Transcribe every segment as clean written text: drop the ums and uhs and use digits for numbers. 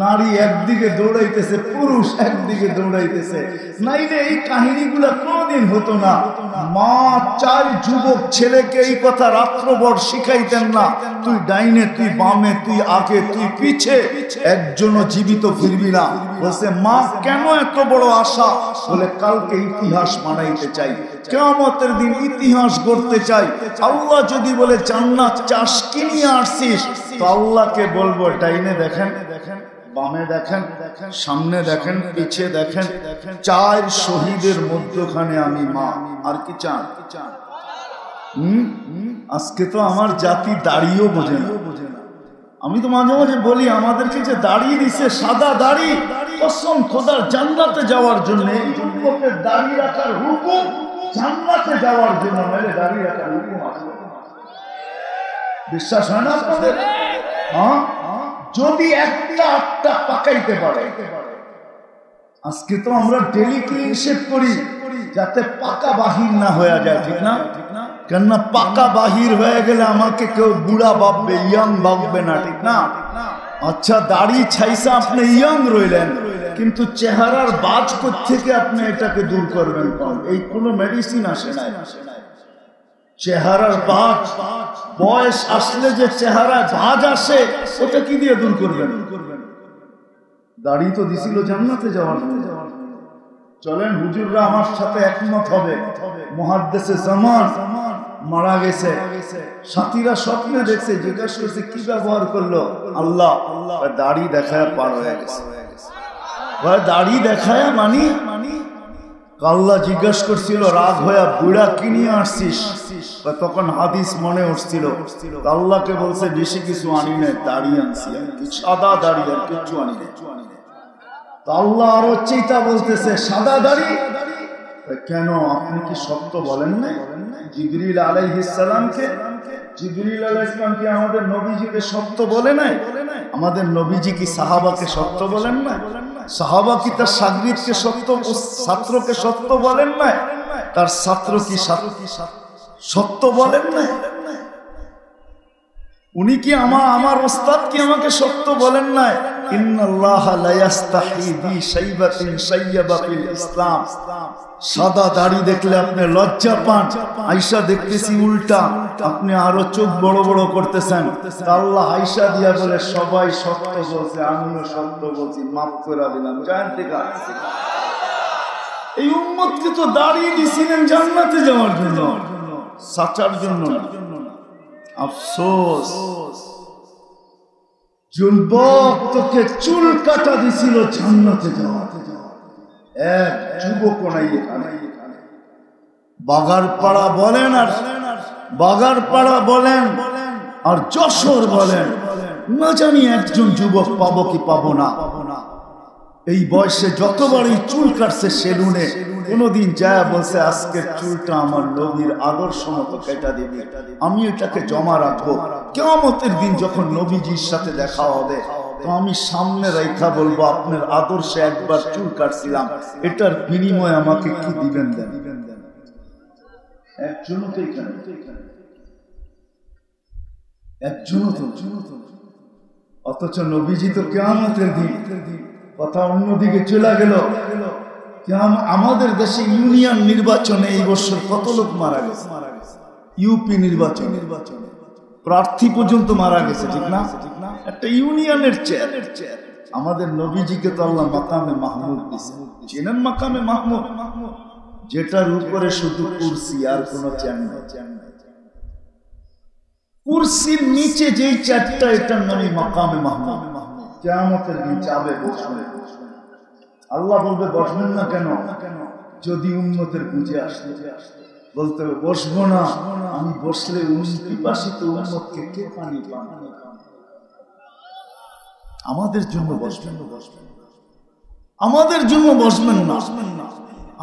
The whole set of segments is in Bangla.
নারী একদিকে দৌড়াইতেছে, পুরুষ একদিকে দৌড়াইতেছে। নাইলে এই কাহিনীগুলা কোনদিন হতো না। মা 4 যুবক ছেলেকে এই কথা রাত্রভর শিখাইতেন না, তুই ডাইনে, তুই বামে, তুই আগে, তুই পিছে, একজনও জীবিত ফিরবি না। বলছে মা কেন এত বড় আশা? বলে কালকে ইতিহাস বানাইতে চাই, কিয়ামতের দিন ইতিহাস গড়তে চাই। আল্লাহ যদি বলে জান্নাত চাস কি নিয়ে আসছিস, তো আল্লাহকে বলবো ডাইনে দেখেন, বামে দেখেন, সামনে দেখেন, পিছে দেখেন, 4 শহীদের মধ্যখানে আমি মা। আর কি চান? আজকে তো আমার জাতি দাড়িও বোঝে না। আমি তো মাঝে মাঝে বলি আমাদেরকে যে দাড়ি দিছে, সাদা দাড়ি, কসম খোদার জান্নাতে যাওয়ার জন্য। এই যুবকের দাড়ি রাখার হুকুম জান্নাতে যাওয়ার জন্য, নাহলে দাড়ি রাখার হুকুম আছে। বিশ্বাস হয় না আপনাদের? হ্যাঁ, যদি একটা আটটা পাকাইতে পারে। আজকে তো আমরা ডেলি ক্লিন শেভ করি যাতে পাকা বাহির না হয়ে যায়, ঠিক না? কেননা পাকা বাহির হয়ে গেলে আমাকে কেউ বুড়া ভাববে, ইয়াং ভাববে না, ঠিক না? আচ্ছা দাড়ি ছাইসা আপনি ইয়াং রইলেন, কিন্তু চেহারার বাজ থেকে আপনি এটাকে দূর করবেন কোন? এই কোনো মেডিসিন আসে না। চেহারার বাজ, বয়স আসলে যে চেহারায় ভাঁজ আসে, ওটা কি দিয়ে দূর করবেন? দাড়ি তো দিছিল জান্নাতে যাওয়ার জন্য। চলেন হুজুররা আমার সাথে একমত হবে, মুহাদ্দিসে জামান মারা গেছে, সাথীরা স্বপ্নে দেখছে, জিজ্ঞাসা করছে কি ব্যবহার করলো? আল্লাহ দাড়ি দেখায় পার হয়ে গেছে। দাড়ি দেখায় মানি? আল্লাহ জিজ্ঞাসা করছিল রাগ হইয়া বুড়া কি নিয়ে আসছিস? তখন হাদিস মনে উঠছিল, আল্লাহকে বলছে বেশি কিছু আনি নাই, দাড়ি আনছি, সাদা দাড়ি, আর কিছু আনি নাই। আল্লাহ আরো চিন্তা বলতেছে সাদা দাড়ি কেন? আপনি কি সত্য বলেন না? জিবরিল আলাইহিস সালামকে, জিবরিল আলাইহিস সালাম কি আমাদের নবীজিকে সত্য বলে নাই? আমাদের নবীজি কি সাহাবাকে সত্য বলেন না? সাহাবা কি তার শাগরিদকে সত্য, ছাত্রকে সত্য বলেন না? তার ছাত্র কি সত্য বলেন না? উনি কি আমার ওস্তাদ কি আমাকে সত্য বলেন না? ইন্নাল্লাহা লা ইস্তাহি বি শাইবাতিন শাইয়াবা ফিল ইসলাম। সাদা দাড়ি দেখলে আপনি লজ্জা পান, আয়েশা দেখতেছি উল্টা, আপনি আরো চোখ বড় বড় করতেছেন। আল্লাহ আয়েশা দিয়া বলে সবাই সত্য বলছে, আমিও সত্য বলছি, মাফ করে দিলাম। জানতে গা এই উম্মতকে তো দাঁড়িয়ে দিয়েছিলেন জান্নাতে যাওয়ার জন্য, সাচার জন্য না। আফসোস, যুবক তোকে চুল কাটা দিছিল জান্নাতে যাওয়ার। এক যুবক নাই এখানে। বাগারপাড়া বলেন আর বাগারপাড়া বলেন আর যশোর বলেন, না জানি একজন যুবক পাবো কি পাবো না। এই বয়সে যতবারই চুল কাটছে সেলুনে, কোনদিন যায় বলছে আজকের চুলটা আমার নবীর আদর্শ মতো কেটে দিবি, আমি এটাকে জমা রাখবো, কিয়ামতের দিন যখন নবীজির সাথে দেখা হবে তো আমি সামনে রেখা বলবো আপনার আদর্শে একবার চুল কাটছিলাম, এটার বিনিময়ে আমাকে কি দিবেন দেন। একজনও তো এখানে, একজনও তো। অথচ নবীজি তো কিয়ামতের দিন, কথা অন্যদিকে চলে গেল। আমাদের দেশে ইউনিয়ন নির্বাচনে এই বছর কত লোক মারা গেছে? ইউপি নির্বাচন প্রার্থী পর্যন্ত মারা গেছে, ঠিক না? একটা ইউনিয়নের চেয়ার। আমাদের নবীজিকে তো আল্লাহ মাকামে মাহমুদ দিয়েছে। চেনেন মাকামে মাহমুদ? যেটার উপরে শুধু কুরসি আর কোন চেয়ার নেই। কুরসির নিচে যেই চেয়ারটা, এটার নামে মাকামে মাহমুদ। কিয়ামতের দিন চাবে বসবে। আল্লাহ বলবে বসবেন না কেন? যদি উম্মতের বুঝে আসতে বলতে হবে বসবো না, আমি বসলে পিপাসিত উম্মতকে কে পানি পান? আমাদের জন্য বসবেন, আমাদের জন্য বসবেন না।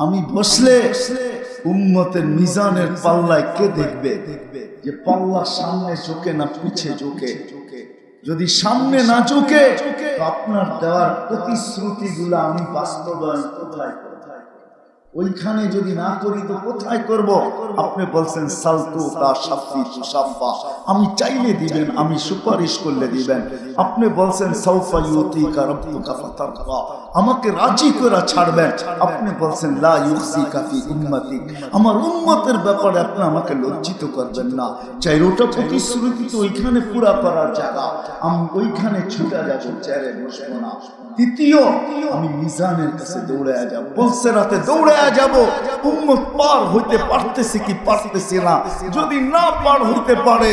আমি বসলে উম্মতের মিজানের পাল্লায় কে দেখবে যে পাল্লা সামনে ঝুঁকে না পিছে ঝুঁকে? যদি সামনে না ঝুঁকে, আপনার দেওয়ার প্রতিশ্রুতি গুলা আমি বাস্তবায়ন কোথায়? ওইখানে যদি না করি তো কোথায় করব? আপনি বলছেন সালতু তা শাফি তুসাফা, আমি চাইলে দিবেন, আমি সুপারিশ করলে দিবেন। আপনি বলছেন সাউফা ইউতিকা রাব্বুকা ফাতারদা, আমাকে রাজি করে ছাড়বেন। আপনি বলছেন লা ইউখজিকা ফি উম্মতি, আমার উম্মতের ব্যাপারে আপনি আমাকে লজ্জিত করবেন না। চাইরোটা প্রতিশ্রুতি তো ওইখানে পুরা করার জায়গা, আমি ওইখানে ছুটে যাব, চেয়ারে বসবো না। তৃতীয়, আমি মিজানের কাছে দৌড়ে যাব, বলছে রাতে দৌড়ে যাব, উম্মত পার হইতে পারতেছে কি পারতেছে না। যদি না পার হইতে পারে,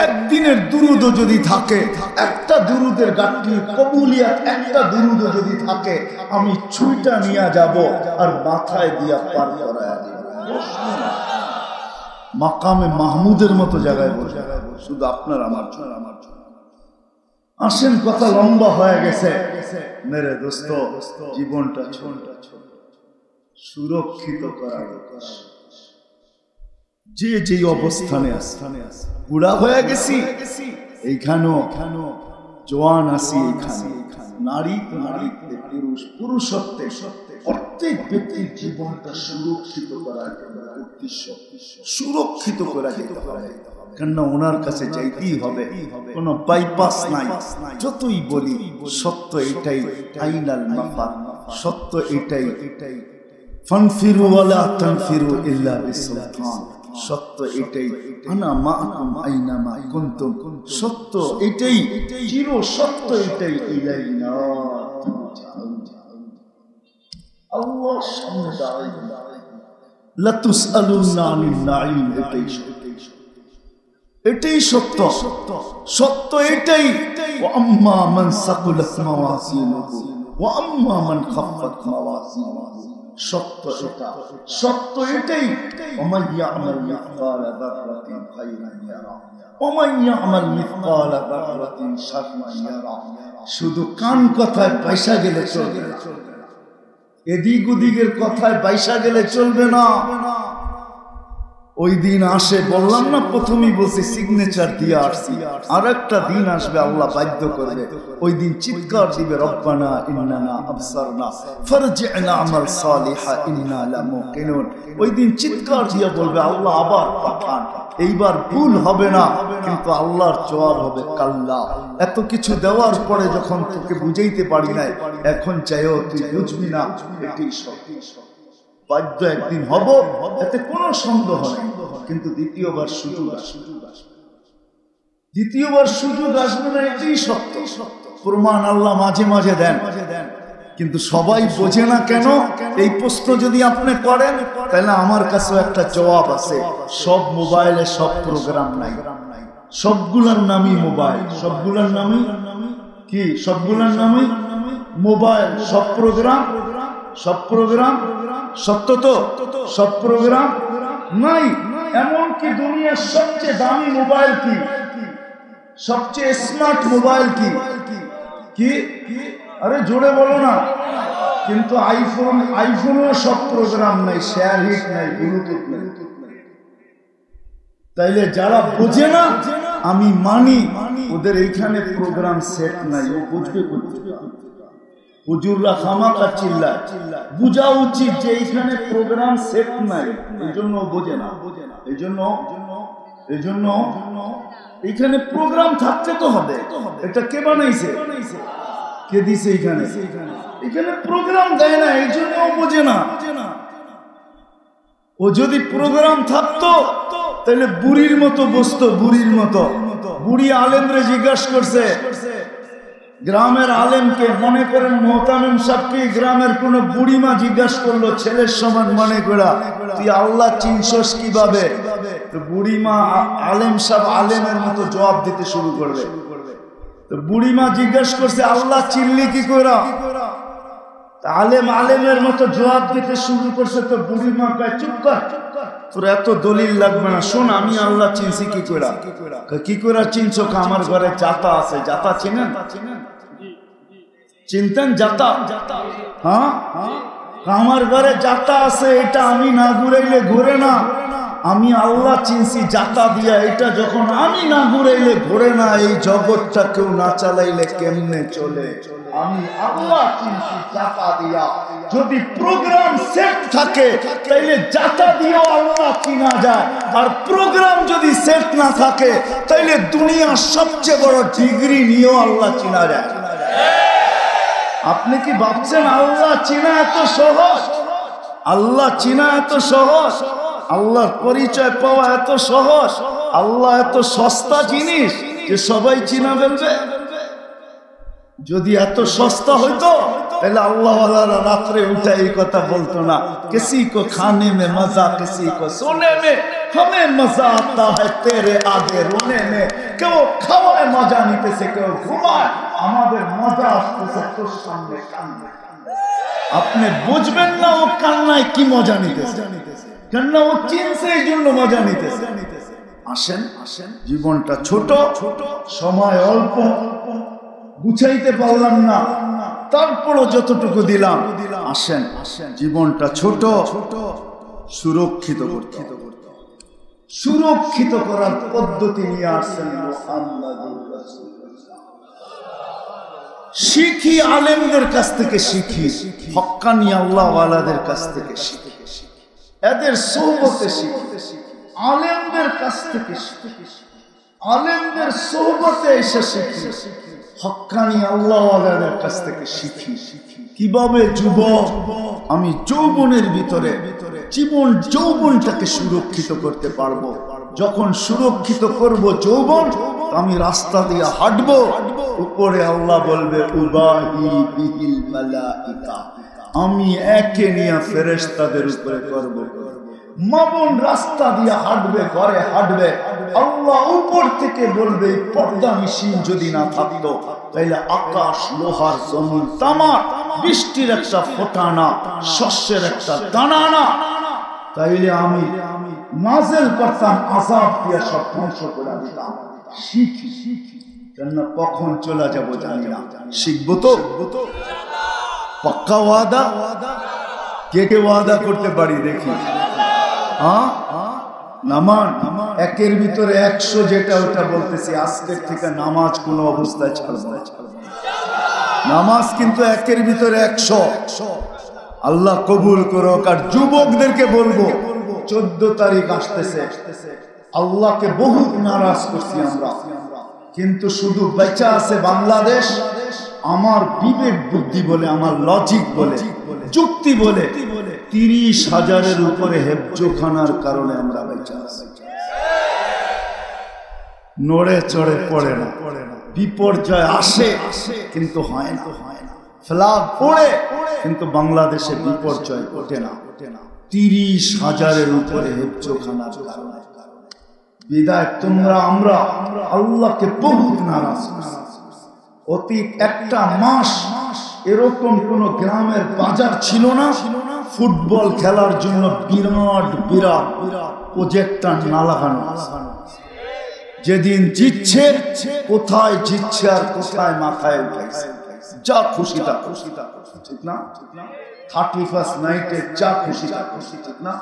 একদিনের দুরুদ যদি থাকে, একটা দুরুদের গাঁটটি কবুলিয়াত, একটা দুরুদ যদি থাকে, আমি ছুইটা নিয়ে যাব আর মাথায় দিয়া পার করায় দিব। মাকামে মাহমুদের মতো জায়গায় বসে, শুধু আপনার আমার আসেন। কথা লম্বা হয়ে গেছে মেরে দোস্ত, জীবনটা সুরক্ষিত করা দরকার। যে যে অবস্থানে বুড়া হয়ে গেছি, এইখানেও জওয়ান আছি, এইখানে নারী নারীত্বে, পুরুষত্বে, প্রত্যেক ব্যক্তির জীবনটা সুরক্ষিত করার উদ্দেশ্য, সুরক্ষিত করা যেতে হবে। কেননা ওনার কাছে যাইতেই হবে, কোনো বাইপাস নাই। যতই বলি সত্য এটাই, আইনাল মাফার, সত্য এটাই। ফানফিরু ওয়ালা তানফিরু ইল্লা বিসুলতান, সত্য এটাই। আনা মাআকুম আইনামা কুনতুম, সত্য এটাই, চির সত্য এটাই। ইলাইনা তুরজাউন, আল্লাহর সামনে দাঁড়াইবেন। লা তুসআলুনা আনিন নাঈম, এটাই সত্য, সত্য এটাই। ওয়া আম্মা মান সাকুলাত মাওয়াজিনুহু ওয়া আম্মা মান খাফফাত মাওয়াজিনুহু, সত্য এটা, সত্য এটাই। ওয়া মান ইয়া'মাল মিসকালা যাররাতিন খায়রান ইয়ারা ওয়া মান ইয়া'মাল মিসকালা যাররাতিন শাররান ইয়ারা। শুধু কান কথায় পয়সা গেলে চলবে না, এদিক ওদিকের কথায় পয়সা গেলে চলবে না। ওই দিন আসে, বললাম না প্রথমেই বলছি সিগনেচার দিয়ে আসছি, আর একটা দিন আসবে আল্লাহ বাধ্য করবে, ওই দিন চিৎকার দিবে রব্বানা ইন্নানা আবসারনা ফারজি'না আমাল সালিহা ইন্না লামুকিনুন। ওই দিন চিৎকার দিয়ে বলবে আল্লাহ আবার পাঠান, এইবার ভুল হবে না। কিন্তু আল্লাহর জবাব হবে কাল্লা, এত কিছু দেওয়ার পরে যখন তোকে বুঝাইতে পারি নাই, এখন চাইও তুই বুঝবি না, এটাই সত্য। বাধ্য একদিন হব, এতে কোনো সন্দেহ নেই। কিন্তু দ্বিতীয়বার সুযোগ আসবে, দ্বিতীয়বার সুযোগ আসবে না, এটাই সত্য। প্রমাণ আল্লাহ মাঝে মাঝে দেন, কিন্তু সবাই বোঝে না কেন। এই প্রশ্ন যদি আপনি করেন, তাহলে আমার কাছে একটা জবাব আছে। সব মোবাইলে সব প্রোগ্রাম নাই, সবগুলার নামই মোবাইল, সবগুলার নামই কি, সবগুলার নামই মোবাইল। সব প্রোগ্রাম, সব প্রোগ্রাম সত্য তো, সব প্রোগ্রাম নাই। এমনকি দুনিয়ার সবচেয়ে দামি মোবাইল কি, সবচেয়ে স্মার্ট মোবাইল কি, কি? আরে জোরে বলো না। কিন্তু আইফোনও সব প্রোগ্রাম নাই, শেয়ার হিট নাই, ব্লুটুথ নাই। তাইলে যারা বোঝে না, আমি মানি ওদের এইখানে প্রোগ্রাম সেট নাই, ও বুঝবে কোথায়? হুজুররা খামাকা চিল্লায়, বুঝা উচিত যে এইখানে প্রোগ্রাম সেট নাই, এই জন্য বোঝে না। এই জন্য এইখানে প্রোগ্রাম থাকতে তো হবে। এটা কে বানাইছে, কে দিছে? এইখানে প্রোগ্রাম দেয় না, এই জন্য বোঝে না। ও যদি প্রোগ্রাম থাকতো তাহলে বুড়ির মতো বসতো, বুড়ির মতো। বুড়ি আলেমরে জিজ্ঞাসা করছে, গ্রামের আলেমকে, মনে করেন মোহতামিম সাহেবকে গ্রামের কোন বুড়িমা জিজ্ঞাসা করলো ছেলের সমান মনে করা, তুই আল্লাহ চিনছস কিভাবে? তো বুড়িমা আলেম সাহেব আলেমের মতো জবাব দিতে শুরু করবে। তো বুড়িমা জিজ্ঞাসা করছে, আল্লাহ চিনলি কি করা? আলেম আলেমের মতো জবাব দিতে শুরু করছে। তো বুড়িমা কয়, চুপ কর, তোর এত দলিল লাগবে না, শোন আমি আল্লাহ চিনছি কি করা। কি করে চিনছো? আমার ঘরে জাতা আছে। জাতা চিনেন? চিনতেন জাতা? হ্যাঁ, আমার ঘরে জাতা আছে, এটা আমি না ঘুরাইলে ঘুরে না। আমি আল্লাহ চিনছি জাতা দিয়া, এটা যখন আমি না ঘুরাইলে ঘোরে না, এই জগৎটা কেউ না চালাইলে কেমনে চলে। আমি আল্লাহ চিনছি জাতা দিয়া। যদি প্রোগ্রাম সেট থাকে তাইলে জাতা দিয়েও আল্লাহ চিনা যায়, আর প্রোগ্রাম যদি সেট না থাকে তাইলে দুনিয়ার সবচেয়ে বড় ডিগ্রি নিয়েও আল্লাহ চিনা যায়। আপনি কি ভাবছেন আল্লাহ চিনা এত সহজ? আল্লাহ চিনা এত সহজ? আল্লাহর পরিচয় পাওয়া এত সহজ? আল্লাহ এত সস্তা জিনিস যে সবাই চিনা ফেলবে? যদি এত সস্তা হইতো তাহলে আল্লাহওয়ালারা রাত্রে উঠে এই কথা বলতো না, কিসি কো খানে মে মজা কিসি কো সোনে মে, হমে মজা আতা হ্যায় তেরে আগে রোনে মে। কেউ খাওয়ায় মজা নিতেছে, কেউ ঘুমায়, আমাদের মজা আসতেছে তোর সামনে কান্না। আপনি বুঝবেন না ও কান্নায় কি মজা নিতেছে, কেননা ও চিনছে এই জন্য মজা নিতেছে। আসেন আসেন, জীবনটা ছোট, সময় অল্প, গুছাইতে পারলাম না, তারপরও যতটুকু দিলাম। আসেন আসেন, জীবনটা ছোট, সুরক্ষিত করতে হবে। সুরক্ষিত করার পদ্ধতি নিয়ে আসছেন মুহাম্মদুর রাসূলুল্লাহ। শিখি আলেমদের কাছ থেকে, শিখি হক্কানি আল্লাহওয়ালাদের কাছ থেকে, শিখি এদের সোহবতে, শিখি আলেমদের কাছ থেকে, আলেমদের সোহবতে এসে শিখি, হক্কানি আল্লাহওয়ালাদের কাছ থেকে শিখি কিভাবে যুবক আমি যৌবনের ভিতরে যৌবনটাকে সুরক্ষিত করতে পারবো। যখন সুরক্ষিত করব যৌবন, আমি রাস্তা দিয়ে হাঁটবো, উপরে আল্লাহ বলবে উবাহি বিহিল মালাইকা, আমি একে নিয়ে ফেরেশতাদের উপরে করব। মামুন রাস্তা দিয়ে হাঁটবে, ঘরে হাঁটবে, আল্লাহ উপর থেকে বলবে পর্দা মিশিন যদি না থাকতো তাইলে আকাশ লোহার, জমিন তামার, বৃষ্টির একটা ফোঁটা না, শস্যের একটা দানা না, তাইলে আমি নাজেল করতাম, আযাব দিয়ে সব ধ্বংস করে দিতাম। শিখি কেননা কখন চলে যাবো জানি না, শিখবো তো। পাক্কা ওয়াদা? কে কে ওয়াদা করতে পারি দেখি? নামান একের ভিতরে 100, যেটা ওটা বলতেছি, আজকের থেকে নামাজ কোনো অবস্থায় ছাড়বো না। নামাজ কিন্তু একের ভিতরে 100। আল্লাহ কবুল করুক। আর যুবকদেরকে বলবো, 14 তারিখ আসতেছে, আল্লাহকে বহুত নারাজ করছি আমরা, কিন্তু শুধু বেঁচে আছে বাংলাদেশ আমার বিবেক বুদ্ধি বলে, আমার লজিক বলে, যুক্তি বলে 30,000-এর উপরে হেফজোখানার কারণে আমরা বেঁচে আছি। নড়ে চড়ে পড়ে না, বিপর্যয় আসে কিন্তু হয় না, ফ্ল্যাগ পড়ে কিন্তু বাংলাদেশে বিপর্যয় ঘটে না। 30,000-এর উপরে হেফজোখানার কারণে। বিদায় তোমরা আমরা আল্লাহকে বহুত নারাজ করছি। অতীত একটা মাস এরকম কোন গ্রামের বাজার ছিল না ফুটবল খেলার জন্য বিরাট বিরাট প্রজেক্টর না লাগানো। যেদিন জিতছে, কোথায় জিতছে আর কোথায় মাথায় উঠেছে, যা খুশি তা খুশি, ঠিক না? 31st নাইটে যা খুশি তা খুশি, ঠিক না?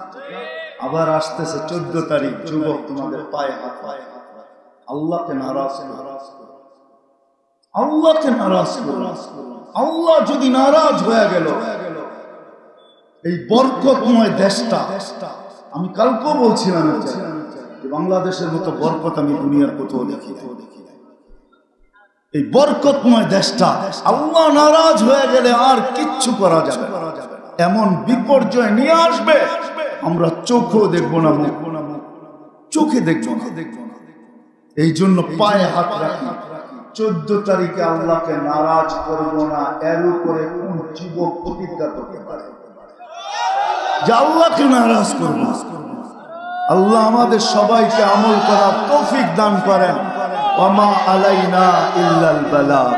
আবার আসতেছে 14 তারিখ, যুবক তোমাদের পায়ে হাত, আল্লাহকে নারাজ করো, আল্লাহকে নারাজ করো। আল্লাহ যদি নারাজ হয়ে গেল, এই বরকতময় দেশটা, আমি কালকেও বলছিলাম বাংলাদেশের মতো বরকত আমি দুনিয়ার কোথাও দেখি না। এই বরকতময় দেশটা আল্লাহ নারাজ হয়ে গেলে আর কিচ্ছু করা যাবে না, এমন বিপর্যয় নিয়ে আসবে আমরা চোখেও দেখবো না, চোখে দেখবো না। এই জন্য পায়ে হাত রাখি, 14 তারিখে আল্লাহকে নারাজ করবো না। এর উপরে কোন যুবক প্রতিজ্ঞা করতে পারে যে আল্লাহকে নারাজ করব? আল্লাহ আমাদের সবাইকে আমল করার তৌফিক দান করেন। ওয়া মা আলাইনা ইল্লাল বালাগ।